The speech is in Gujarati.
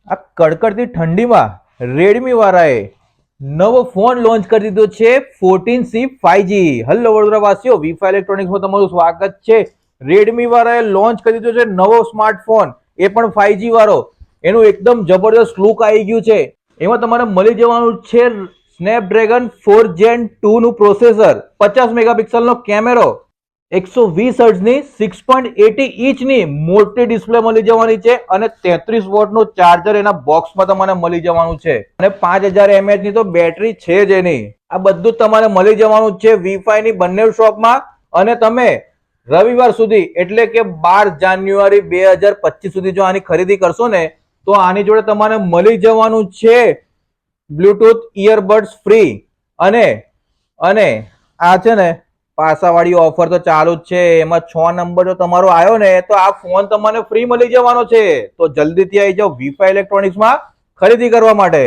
આ કડકડતી ઠંડીમાં રેડમી વાળાએ નવો ફોન લોન્ચ કરી દીધો છે 14C 5G. હેલો વડોદરા વાસીઓ, વીફા ઇલેક્ટ્રોનિક્સમાં તમારું સ્વાગત છે. રેડમી વાળાએ લોન્ચ કરી દીધો છે નવો સ્માર્ટફોન, એ પણ 5G વાળો. એનું એકદમ જબરદસ્ત લુક આવી ગયું છે. એમાં તમારે મળી જવાનું છે સ્નેપડ્રેગન 4 Gen 2 નું પ્રોસેસર, 50 મેગાપિક્સલનો કેમેરો, 120 હર્ટ્ઝની 6.80 ઇંચની મોટી ડિસ્પ્લે મળી જવાની છે અને 33 વોટનું ચાર્જર એના બોક્સમાં તમારે મળી જવાનું છે અને 5000 mAh ની તો બેટરી છે જ એની. આ બધું તમારે મળી જવાનું છે વીફાઈ ની બંને શોપમાં. અને તમે રવિવાર સુધી એટલે કે 12 જાન્યુઆરી 2025 સુધી જો આની ખરીદી કરશો ને તો આની જોડે તમારે મળી જવાનું છે બ્લૂટૂથ ઇયરબડ્સ ફ્રી. અને આ છે ને પાસાવાળી ઓફર તો ચાલુ જ છે. એમાં 6 નંબર જો તમારો આવ્યો ને તો આ ફોન તમને ફ્રી મળી જવાનો છે. તો જલ્દીથી આવી જાઓ વીફા ઇલેક્ટ્રોનિક્સમાં ખરીદી કરવા માટે.